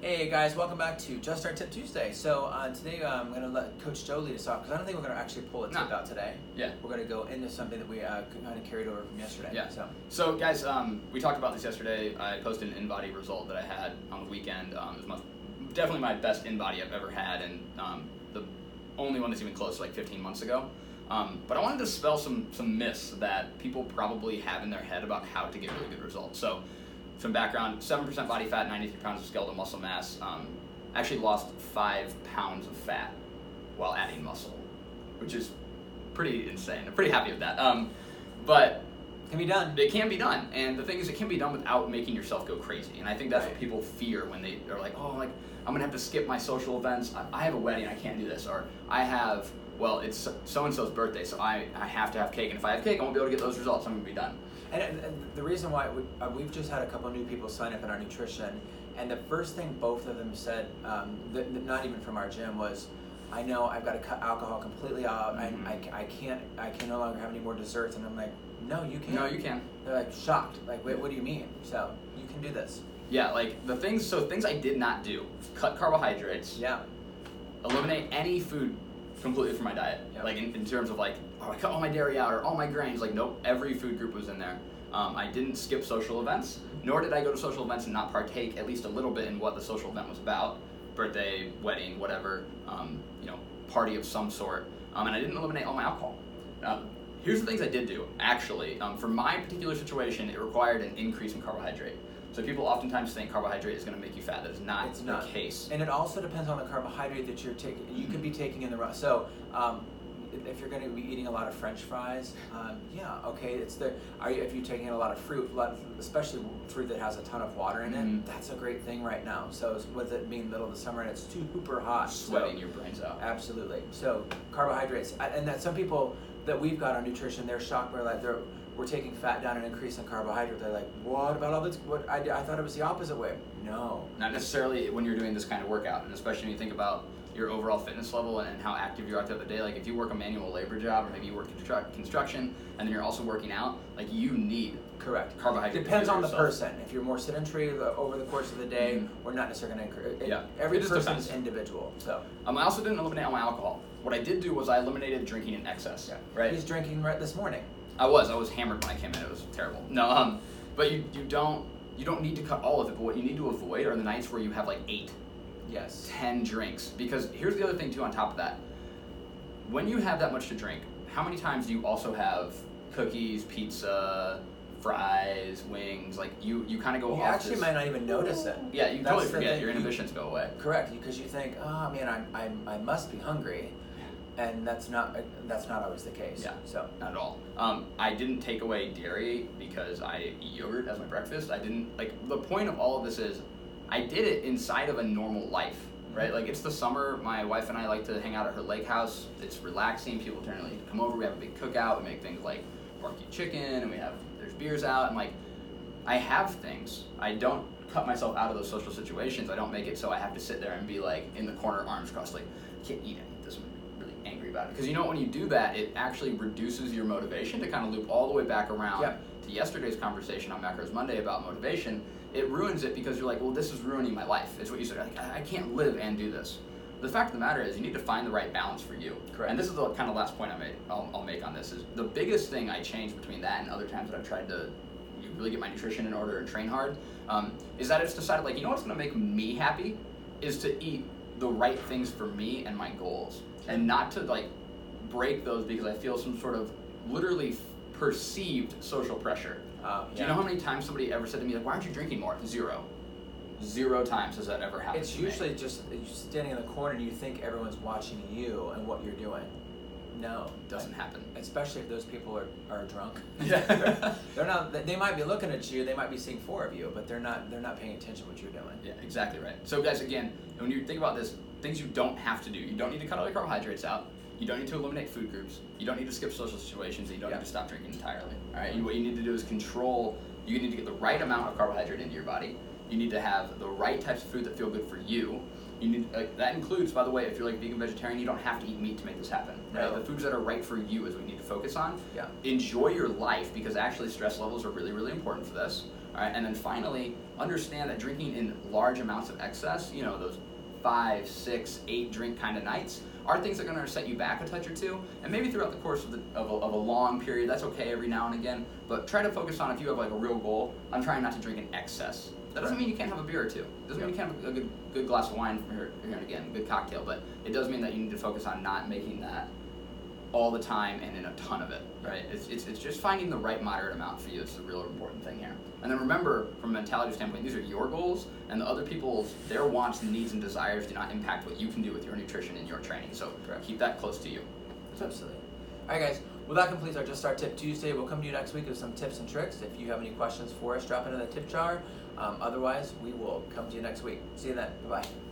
Hey guys, welcome back to Just Our Tip Tuesday. So today I'm going to let Coach Joe lead us off because I don't think we're going to actually pull a tip out today. Yeah. We're going to go into something that we kind of carried over from yesterday. Yeah. So guys, we talked about this yesterday. I posted an InBody result that I had on the weekend. It was definitely my best InBody I've ever had, and the only one that's even close, like 15 months ago. But I wanted to dispel some myths that people probably have in their head about how to get really good results. So some background: 7% body fat, 93 pounds of skeletal muscle mass. Actually lost 5 pounds of fat while adding muscle, which is pretty insane. I'm pretty happy with that. But it can be done. It can be done, and the thing is, it can be done without making yourself go crazy. And I think that's what people fear when they are like, "Oh, like I'm gonna have to skip my social events. I have a wedding, I can't do this," or I have, well, it's so and so's birthday, so I have to have cake, and if I have cake, I won't be able to get those results. I'm gonna be done. And the reason why we've just had a couple new people sign up in our nutrition, and the first thing both of them said, not even from our gym, was, "I know I've got to cut alcohol completely out. Mm-hmm. I can no longer have any more desserts." And I'm like, "No, you can't." No, you can. They're like shocked. Like, "Wait, what do you mean?" So you can do this. Yeah, like things I did not do: cut carbohydrates. Yeah. Eliminate any food completely from my diet. Yep. Like in terms of like, I cut all my dairy out or all my grains. Like, nope, every food group was in there. I didn't skip social events, nor did I go to social events and not partake at least a little bit in what the social event was about: birthday, wedding, whatever, party of some sort. And I didn't eliminate all my alcohol. Here's the things I did do. Actually, for my particular situation, it required an increase in carbohydrate. So people oftentimes think carbohydrate is going to make you fat. That is not the case. And it also depends on the carbohydrate that you're taking. You could be taking in the raw. So if you're going to be eating a lot of French fries, okay, if you're taking in a lot of fruit, especially fruit that has a ton of water in it, that's a great thing right now. So with it being middle of the summer and it's super hot, sweating your brains out. Absolutely. So carbohydrates, and that some people that we've got on nutrition, they're shocked. We're taking fat down and increasing carbohydrate. They're like, "What about all this? What I thought it was the opposite way." No, not necessarily when you're doing this kind of workout, and especially when you think about your overall fitness level and how active you are throughout the day. Like if you work a manual labor job, or maybe you work construction, and then you're also working out, like you need carbohydrate. Depends on the person. If you're more sedentary over the course of the day, we're not necessarily going to encourage. Yeah, every person is individual. So I also didn't eliminate all my alcohol. What I did do was I eliminated drinking in excess. Yeah. Right. He's drinking right this morning. I was hammered when I came in. It was terrible. No, but you don't need to cut all of it. But what you need to avoid are the nights where you have like 8, 10 drinks. Because here's the other thing too. On top of that, when you have that much to drink, how many times do you also have cookies, pizza, fries, wings? Like you kind of go. You actually might not even notice it. Yeah, you totally forget. Your inhibitions go away. Correct, because you think, "Oh man, I must be hungry." And that's not always the case. Yeah, so not at all. I didn't take away dairy because I eat yogurt as my breakfast. I didn't the point of all of this is I did it inside of a normal life, right? Like it's the summer. My wife and I like to hang out at her lake house. It's relaxing. People generally come over. We have a big cookout. We make things like barbecue chicken, and there's beers out, and like I have things. I don't cut myself out of those social situations. I don't make it so I have to sit there and be like in the corner, arms crossed, like can't eat any of this. Angry about it, because when you do that, it actually reduces your motivation. To kind of loop all the way back around to yesterday's conversation on Macros Monday about motivation, it ruins it because you're like, well, this is ruining my life. It's what you said, like, I can't live and do this. The fact of the matter is you need to find the right balance for you. Correct. And this is the kind of last point I'll make on this. Is the biggest thing I changed between that and other times that I've tried to really get my nutrition in order and train hard, is that it's decided, like, what's going to make me happy is to eat the right things for me and my goals. And not to break those because I feel some sort of literally perceived social pressure. Do you know how many times somebody ever said to me, like, "Why aren't you drinking more?" 0 times has that ever happened. It's usually just you're standing in the corner and you think everyone's watching you and what you're doing. No, it doesn't happen. Especially if those people are drunk. Yeah. They're not. They might be looking at you. They might be seeing 4 of you, but they're not paying attention to what you're doing. Yeah, exactly right. So guys, again, when you think about this, things you don't have to do. You don't need to cut all your carbohydrates out. You don't need to eliminate food groups. You don't need to skip social situations. And you don't need to stop drinking entirely. All right. What you need to do is control. You need to get the right amount of carbohydrate into your body. You need to have the right types of food that feel good for you. You need that includes, by the way, if you're like vegan, vegetarian, you don't have to eat meat to make this happen. Right? No. The foods that are right for you is what you need to focus on. Yeah. Enjoy your life, because actually stress levels are really, really important for this. All right, and then finally, understand that drinking in large amounts of excess, you know, those 5, 6, 8 drink kind of nights, are things that are going to set you back a touch or two, and maybe throughout the course of a long period, that's okay every now and again, but try to focus on, if you have like a real goal, I'm trying not to drink in excess. That doesn't mean you can't have a beer or two. It doesn't mean you can't have a good glass of wine from here and again, a good cocktail, but it does mean that you need to focus on not making that all the time and in a ton of it, right? It's just finding the right moderate amount for you. It's the real important thing here. And then remember, from a mentality standpoint, these are your goals, and the other people's, their wants, needs, and desires do not impact what you can do with your nutrition and your training. So keep that close to you. Absolutely. All right, guys. Well, that completes our Just Start Tip Tuesday. We'll come to you next week with some tips and tricks. If you have any questions for us, drop into the tip jar. Otherwise, we will come to you next week. See you then. Bye-bye.